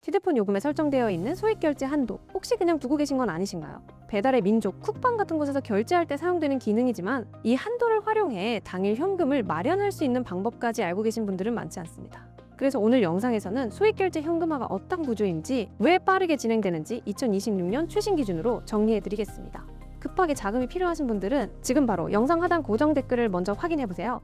휴대폰 요금에 설정되어 있는 소액 결제 한도 혹시 그냥 두고 계신 건 아니신가요? 배달의 민족, 쿡방 같은 곳에서 결제할 때 사용되는 기능이지만 이 한도를 활용해 당일 현금을 마련할 수 있는 방법까지 알고 계신 분들은 많지 않습니다. 그래서 오늘 영상에서는 소액 결제 현금화가 어떤 구조인지, 왜 빠르게 진행되는지 2026년 최신 기준으로 정리해드리겠습니다. 급하게 자금이 필요하신 분들은 지금 바로 영상 하단 고정 댓글을 먼저 확인해보세요.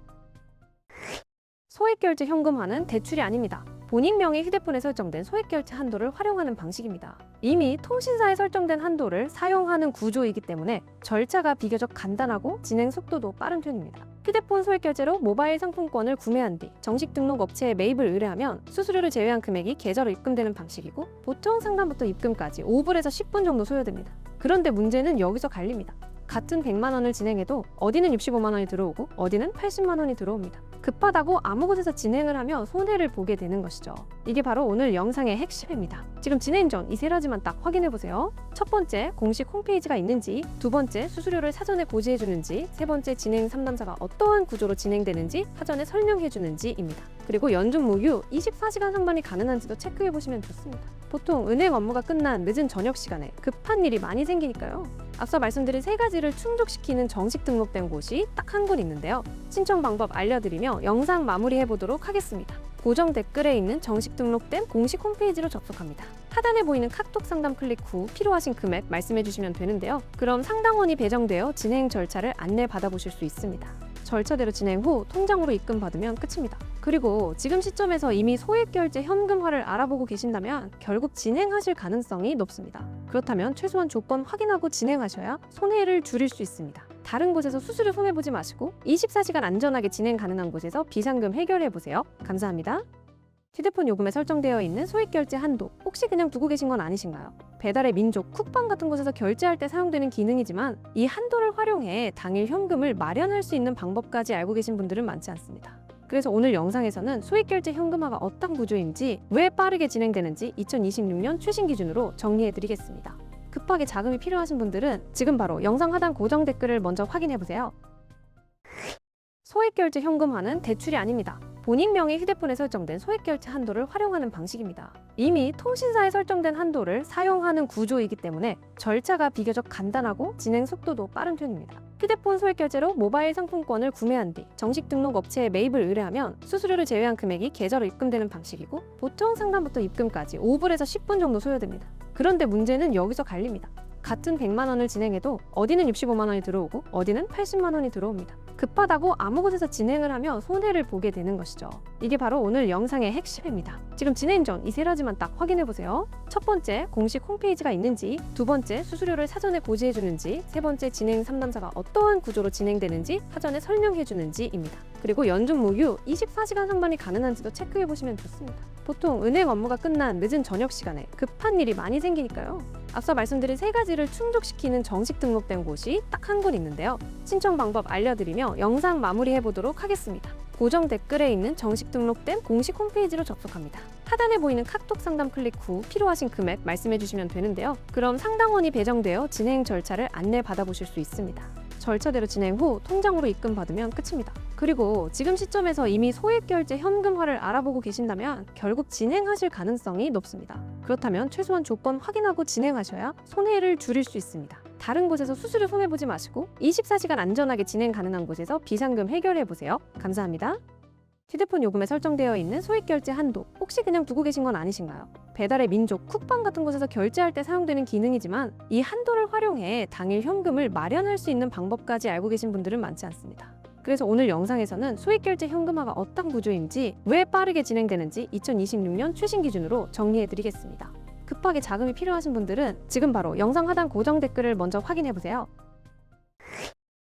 소액 결제 현금화는 대출이 아닙니다. 본인 명의 휴대폰에 설정된 소액 결제 한도를 활용하는 방식입니다. 이미 통신사에 설정된 한도를 사용하는 구조이기 때문에 절차가 비교적 간단하고 진행 속도도 빠른 편입니다. 휴대폰 소액 결제로 모바일 상품권을 구매한 뒤 정식 등록 업체에 매입을 의뢰하면 수수료를 제외한 금액이 계좌로 입금되는 방식이고, 보통 상담부터 입금까지 5분에서 10분 정도 소요됩니다. 그런데 문제는 여기서 갈립니다. 같은 100만 원을 진행해도 어디는 65만 원이 들어오고 어디는 80만 원이 들어옵니다. 급하다고 아무 곳에서 진행을 하며 손해를 보게 되는 것이죠. 이게 바로 오늘 영상의 핵심입니다. 지금 진행 전 이 세 가지만 딱 확인해보세요. 첫 번째, 공식 홈페이지가 있는지, 두 번째, 수수료를 사전에 고지해주는지, 세 번째, 진행 상담사가 어떠한 구조로 진행되는지 사전에 설명해주는지입니다. 그리고 연중 무휴 24시간 상반이 가능한지도 체크해보시면 좋습니다. 보통 은행 업무가 끝난 늦은 저녁 시간에 급한 일이 많이 생기니까요. 앞서 말씀드린 세 가지를 충족시키는 정식 등록된 곳이 딱 한 곳 있는데요. 신청 방법 알려드리며 영상 마무리해보도록 하겠습니다. 고정 댓글에 있는 정식 등록된 공식 홈페이지로 접속합니다. 하단에 보이는 카톡 상담 클릭 후 필요하신 금액 말씀해주시면 되는데요. 그럼 상담원이 배정되어 진행 절차를 안내받아보실 수 있습니다. 절차대로 진행 후 통장으로 입금받으면 끝입니다. 그리고 지금 시점에서 이미 소액 결제 현금화를 알아보고 계신다면 결국 진행하실 가능성이 높습니다. 그렇다면 최소한 조건 확인하고 진행하셔야 손해를 줄일 수 있습니다. 다른 곳에서 수수료 손해보지 마시고 24시간 안전하게 진행 가능한 곳에서 비상금 해결해보세요. 감사합니다. 휴대폰 요금에 설정되어 있는 소액 결제 한도 혹시 그냥 두고 계신 건 아니신가요? 배달의 민족, 쿡방 같은 곳에서 결제할 때 사용되는 기능이지만 이 한도를 활용해 당일 현금을 마련할 수 있는 방법까지 알고 계신 분들은 많지 않습니다. 그래서 오늘 영상에서는 소액 결제 현금화가 어떤 구조인지, 왜 빠르게 진행되는지 2026년 최신 기준으로 정리해드리겠습니다. 급하게 자금이 필요하신 분들은 지금 바로 영상 하단 고정 댓글을 먼저 확인해보세요. 소액 결제 현금화는 대출이 아닙니다. 본인 명의 휴대폰에 설정된 소액 결제 한도를 활용하는 방식입니다. 이미 통신사에 설정된 한도를 사용하는 구조이기 때문에 절차가 비교적 간단하고 진행 속도도 빠른 편입니다. 휴대폰 소액 결제로 모바일 상품권을 구매한 뒤 정식 등록 업체에 매입을 의뢰하면 수수료를 제외한 금액이 계좌로 입금되는 방식이고, 보통 상담부터 입금까지 5분에서 10분 정도 소요됩니다. 그런데 문제는 여기서 갈립니다. 같은 100만 원을 진행해도 어디는 65만 원이 들어오고 어디는 80만 원이 들어옵니다. 급하다고 아무 곳에서 진행을 하며 손해를 보게 되는 것이죠. 이게 바로 오늘 영상의 핵심입니다. 지금 진행 전 이 세 가지만 딱 확인해보세요. 첫 번째, 공식 홈페이지가 있는지, 두 번째, 수수료를 사전에 고지해주는지, 세 번째, 진행 상담사가 어떠한 구조로 진행되는지 사전에 설명해주는지입니다. 그리고 연중 무휴 24시간 상반이 가능한지도 체크해보시면 좋습니다. 보통 은행 업무가 끝난 늦은 저녁 시간에 급한 일이 많이 생기니까요. 앞서 말씀드린 세 가지를 충족시키는 정식 등록된 곳이 딱 한 곳 있는데요. 신청 방법 알려드리며 영상 마무리해보도록 하겠습니다. 고정 댓글에 있는 정식 등록된 공식 홈페이지로 접속합니다. 하단에 보이는 카톡 상담 클릭 후 필요하신 금액 말씀해주시면 되는데요. 그럼 상담원이 배정되어 진행 절차를 안내받아보실 수 있습니다. 절차대로 진행 후 통장으로 입금받으면 끝입니다. 그리고 지금 시점에서 이미 소액 결제 현금화를 알아보고 계신다면 결국 진행하실 가능성이 높습니다. 그렇다면 최소한 조건 확인하고 진행하셔야 손해를 줄일 수 있습니다. 다른 곳에서 수수료 손해보지 마시고 24시간 안전하게 진행 가능한 곳에서 비상금 해결해보세요. 감사합니다. 휴대폰 요금에 설정되어 있는 소액 결제 한도 혹시 그냥 두고 계신 건 아니신가요? 배달의 민족, 쿡방 같은 곳에서 결제할 때 사용되는 기능이지만 이 한도를 활용해 당일 현금을 마련할 수 있는 방법까지 알고 계신 분들은 많지 않습니다. 그래서 오늘 영상에서는 소액 결제 현금화가 어떤 구조인지, 왜 빠르게 진행되는지 2026년 최신 기준으로 정리해드리겠습니다. 급하게 자금이 필요하신 분들은 지금 바로 영상 하단 고정 댓글을 먼저 확인해보세요.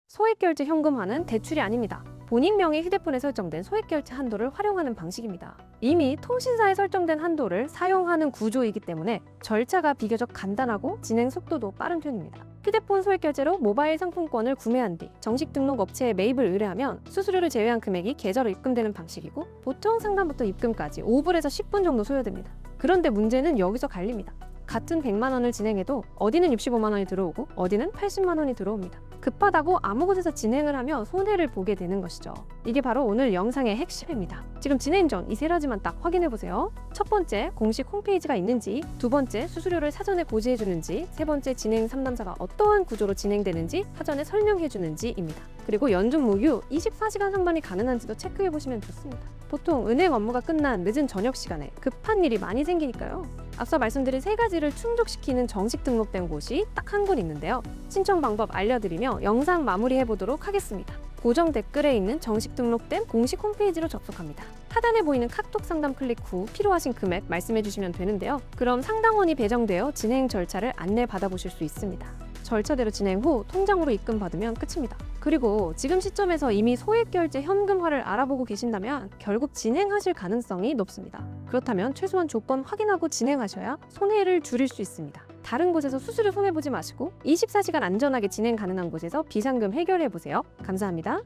소액 결제 현금화는 대출이 아닙니다. 본인 명의 휴대폰에 설정된 소액 결제 한도를 활용하는 방식입니다. 이미 통신사에 설정된 한도를 사용하는 구조이기 때문에 절차가 비교적 간단하고 진행 속도도 빠른 편입니다. 휴대폰 소액 결제로 모바일 상품권을 구매한 뒤 정식 등록 업체에 매입을 의뢰하면 수수료를 제외한 금액이 계좌로 입금되는 방식이고, 보통 상담부터 입금까지 5분에서 10분 정도 소요됩니다. 그런데 문제는 여기서 갈립니다. 같은 100만 원을 진행해도 어디는 65만 원이 들어오고 어디는 80만 원이 들어옵니다. 급하다고 아무 곳에서 진행을 하며 손해를 보게 되는 것이죠. 이게 바로 오늘 영상의 핵심입니다. 지금 진행 전 이 세 가지만 딱 확인해 보세요. 첫 번째, 공식 홈페이지가 있는지, 두 번째, 수수료를 사전에 고지해 주는지, 세 번째, 진행 상담사가 어떠한 구조로 진행되는지 사전에 설명해 주는지입니다. 그리고 연중 무휴 24시간 상반이 가능한지도 체크해 보시면 좋습니다. 보통 은행 업무가 끝난 늦은 저녁 시간에 급한 일이 많이 생기니까요. 앞서 말씀드린 세 가지를 충족시키는 정식 등록된 곳이 딱 한 곳 있는데요. 신청 방법 알려드리며 영상 마무리해 보도록 하겠습니다. 고정 댓글에 있는 정식 등록된 공식 홈페이지로 접속합니다. 하단에 보이는 카톡 상담 클릭 후 필요하신 금액 말씀해 주시면 되는데요. 그럼 상담원이 배정되어 진행 절차를 안내 받아보실 수 있습니다. 절차대로 진행 후 통장으로 입금받으면 끝입니다. 그리고 지금 시점에서 이미 소액결제 현금화를 알아보고 계신다면 결국 진행하실 가능성이 높습니다. 그렇다면 최소한 조건 확인하고 진행하셔야 손해를 줄일 수 있습니다. 다른 곳에서 수수료 손해보지 마시고 24시간 안전하게 진행 가능한 곳에서 비상금 해결해보세요. 감사합니다.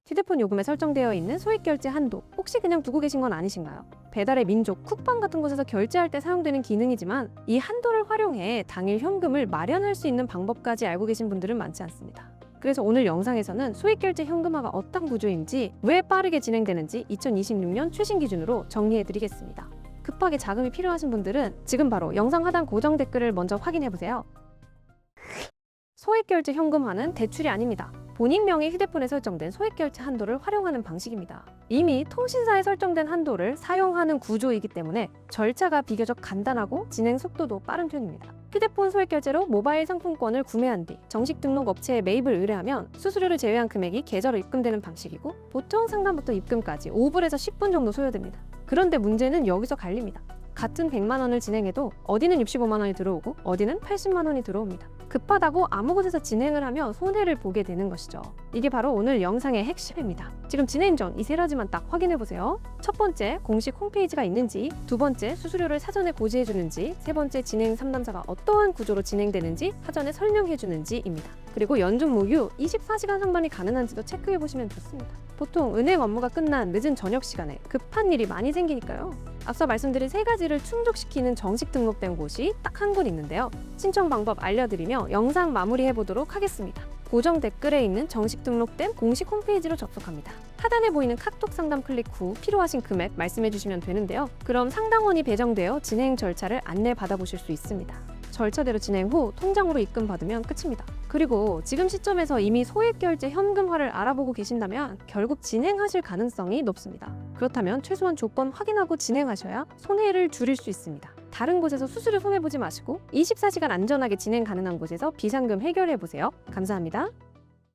휴대폰 요금에 설정되어 있는 소액결제 한도 혹시 그냥 두고 계신 건 아니신가요? 배달의 민족, 쿡방 같은 곳에서 결제할 때 사용되는 기능이지만 이 한도를 활용해 당일 현금을 마련할 수 있는 방법까지 알고 계신 분들은 많지 않습니다. 그래서 오늘 영상에서는 소액결제 현금화가 어떤 구조인지, 왜 빠르게 진행되는지 2026년 최신 기준으로 정리해드리겠습니다. 급하게 자금이 필요하신 분들은 지금 바로 영상 하단 고정 댓글을 먼저 확인해보세요. 소액결제 현금화는 대출이 아닙니다. 본인 명의 휴대폰에 설정된 소액결제 한도를 활용하는 방식입니다. 이미 통신사에 설정된 한도를 사용하는 구조이기 때문에 절차가 비교적 간단하고 진행 속도도 빠른 편입니다. 휴대폰 소액결제로 모바일 상품권을 구매한 뒤 정식 등록 업체에 매입을 의뢰하면 수수료를 제외한 금액이 계좌로 입금되는 방식이고, 보통 상담부터 입금까지 5분에서 10분 정도 소요됩니다. 그런데 문제는 여기서 갈립니다. 같은 100만 원을 진행해도 어디는 65만 원이 들어오고 어디는 80만 원이 들어옵니다. 급하다고 아무 곳에서 진행을 하면 손해를 보게 되는 것이죠. 이게 바로 오늘 영상의 핵심입니다. 지금 진행 전 이 세 가지만 딱 확인해 보세요. 첫 번째, 공식 홈페이지가 있는지, 두 번째, 수수료를 사전에 고지해 주는지, 세 번째, 진행 상담사가 어떠한 구조로 진행되는지 사전에 설명해 주는지입니다. 그리고 연중 무휴 24시간 상반이 가능한지도 체크해 보시면 좋습니다. 보통 은행 업무가 끝난 늦은 저녁 시간에 급한 일이 많이 생기니까요. 앞서 말씀드린 세 가지를 충족시키는 정식 등록된 곳이 딱 한 곳 있는데요. 신청 방법 알려드리며 영상 마무리해 보도록 하겠습니다. 고정 댓글에 있는 정식 등록된 공식 홈페이지로 접속합니다. 하단에 보이는 카톡 상담 클릭 후 필요하신 금액 말씀해 주시면 되는데요. 그럼 상담원이 배정되어 진행 절차를 안내 받아보실 수 있습니다. 절차대로 진행 후 통장으로 입금받으면 끝입니다. 그리고 지금 시점에서 이미 소액결제 현금화를 알아보고 계신다면 결국 진행하실 가능성이 높습니다. 그렇다면 최소한 조건 확인하고 진행하셔야 손해를 줄일 수 있습니다. 다른 곳에서 수수료 손해보지 마시고 24시간 안전하게 진행 가능한 곳에서 비상금 해결해보세요. 감사합니다.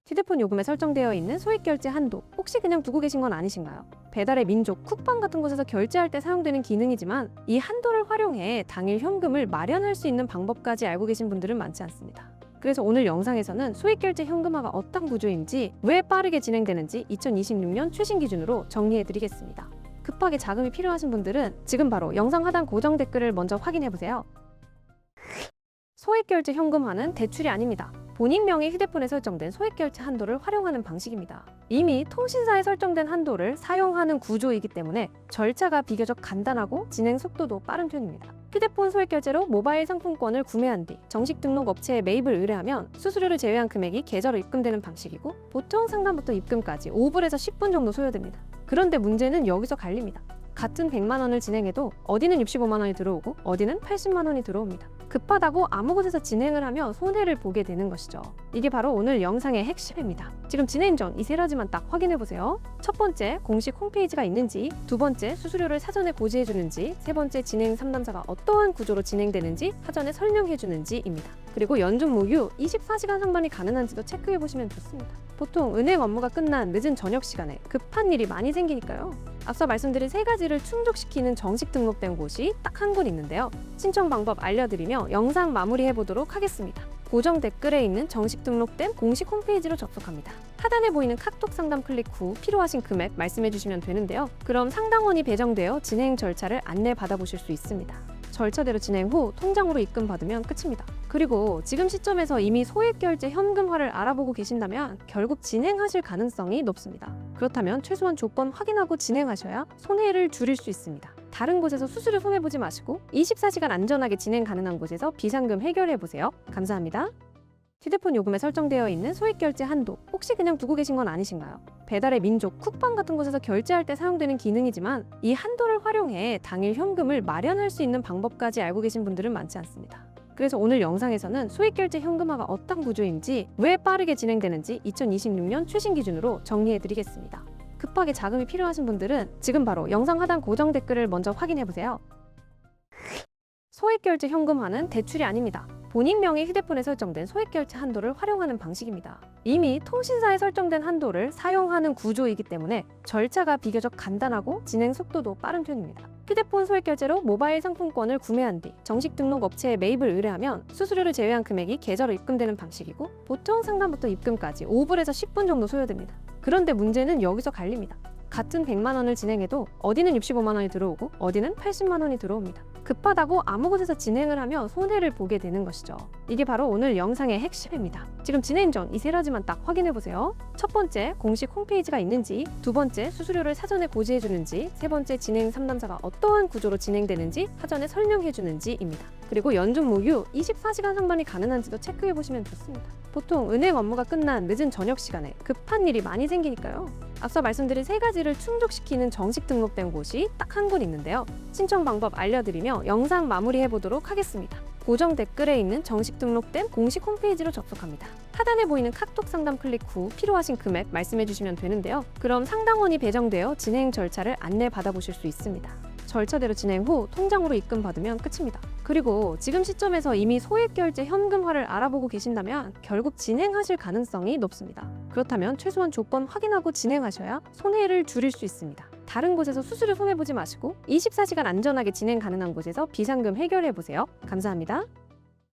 휴대폰 요금에 설정되어 있는 소액결제 한도 혹시 그냥 두고 계신 건 아니신가요? 배달의 민족, 쿡방 같은 곳에서 결제할 때 사용되는 기능이지만 이 한도를 활용해 당일 현금을 마련할 수 있는 방법까지 알고 계신 분들은 많지 않습니다. 그래서 오늘 영상에서는 소액결제 현금화가 어떤 구조인지, 왜 빠르게 진행되는지 2026년 최신 기준으로 정리해드리겠습니다. 급하게 자금이 필요하신 분들은 지금 바로 영상 하단 고정 댓글을 먼저 확인해보세요. 소액결제 현금화는 대출이 아닙니다. 본인 명의 휴대폰에 설정된 소액결제 한도를 활용하는 방식입니다. 이미 통신사에 설정된 한도를 사용하는 구조이기 때문에 절차가 비교적 간단하고 진행 속도도 빠른 편입니다. 휴대폰 소액결제로 모바일 상품권을 구매한 뒤 정식 등록 업체에 매입을 의뢰하면 수수료를 제외한 금액이 계좌로 입금되는 방식이고, 보통 상담부터 입금까지 5분에서 10분 정도 소요됩니다. 그런데 문제는 여기서 갈립니다. 같은 100만 원을 진행해도 어디는 65만 원이 들어오고 어디는 80만 원이 들어옵니다. 급하다고 아무 곳에서 진행을 하면 손해를 보게 되는 것이죠. 이게 바로 오늘 영상의 핵심입니다. 지금 진행 전 이 세 가지만 딱 확인해 보세요. 첫 번째, 공식 홈페이지가 있는지, 두 번째, 수수료를 사전에 고지해 주는지, 세 번째, 진행 상담사가 어떠한 구조로 진행되는지 사전에 설명해 주는지입니다. 그리고 연중 무휴 24시간 상반이 가능한지도 체크해 보시면 좋습니다. 보통 은행 업무가 끝난 늦은 저녁 시간에 급한 일이 많이 생기니까요. 앞서 말씀드린 세 가지를 충족시키는 정식 등록된 곳이 딱 한 곳 있는데요. 신청 방법 알려드리며 영상 마무리해 보도록 하겠습니다. 고정 댓글에 있는 정식 등록된 공식 홈페이지로 접속합니다. 하단에 보이는 카톡 상담 클릭 후 필요하신 금액 말씀해 주시면 되는데요. 그럼 상담원이 배정되어 진행 절차를 안내 받아보실 수 있습니다. 절차대로 진행 후 통장으로 입금받으면 끝입니다. 그리고 지금 시점에서 이미 소액결제 현금화를 알아보고 계신다면 결국 진행하실 가능성이 높습니다. 그렇다면 최소한 조건 확인하고 진행하셔야 손해를 줄일 수 있습니다. 다른 곳에서 수수료 손해보지 마시고 24시간 안전하게 진행 가능한 곳에서 비상금 해결해보세요. 감사합니다. 휴대폰 요금에 설정되어 있는 소액결제 한도 혹시 그냥 두고 계신 건 아니신가요? 배달의 민족, 쿡방 같은 곳에서 결제할 때 사용되는 기능이지만 이 한도를 활용해 당일 현금을 마련할 수 있는 방법까지 알고 계신 분들은 많지 않습니다. 그래서 오늘 영상에서는 소액결제 현금화가 어떤 구조인지, 왜 빠르게 진행되는지 2026년 최신 기준으로 정리해드리겠습니다. 급하게 자금이 필요하신 분들은 지금 바로 영상 하단 고정 댓글을 먼저 확인해보세요. 소액결제 현금화는 대출이 아닙니다. 본인 명의 휴대폰에 설정된 소액결제 한도를 활용하는 방식입니다. 이미 통신사에 설정된 한도를 사용하는 구조이기 때문에 절차가 비교적 간단하고 진행 속도도 빠른 편입니다. 휴대폰 소액결제로 모바일 상품권을 구매한 뒤 정식 등록 업체에 매입을 의뢰하면 수수료를 제외한 금액이 계좌로 입금되는 방식이고, 보통 상담부터 입금까지 5분에서 10분 정도 소요됩니다. 그런데 문제는 여기서 갈립니다. 같은 100만 원을 진행해도 어디는 65만 원이 들어오고 어디는 80만 원이 들어옵니다. 급하다고 아무 곳에서 진행을 하면 손해를 보게 되는 것이죠. 이게 바로 오늘 영상의 핵심입니다. 지금 진행 전 이 세 가지만 딱 확인해보세요. 첫 번째, 공식 홈페이지가 있는지, 두 번째, 수수료를 사전에 고지해주는지, 세 번째, 진행 상담사가 어떠한 구조로 진행되는지 사전에 설명해주는지입니다. 그리고 연중 무휴 24시간 상반이 가능한지도 체크해보시면 좋습니다. 보통 은행 업무가 끝난 늦은 저녁 시간에 급한 일이 많이 생기니까요. 앞서 말씀드린 세 가지를 충족시키는 정식 등록된 곳이 딱 한 곳 있는데요. 신청 방법 알려드리며 영상 마무리해보도록 하겠습니다. 고정 댓글에 있는 정식 등록된 공식 홈페이지로 접속합니다. 하단에 보이는 카톡 상담 클릭 후 필요하신 금액 말씀해주시면 되는데요. 그럼 상담원이 배정되어 진행 절차를 안내받아 보실 수 있습니다. 절차대로 진행 후 통장으로 입금받으면 끝입니다. 그리고 지금 시점에서 이미 소액결제 현금화를 알아보고 계신다면 결국 진행하실 가능성이 높습니다. 그렇다면 최소한 조건 확인하고 진행하셔야 손해를 줄일 수 있습니다. 다른 곳에서 수수료 손해보지 마시고 24시간 안전하게 진행 가능한 곳에서 비상금 해결해보세요. 감사합니다.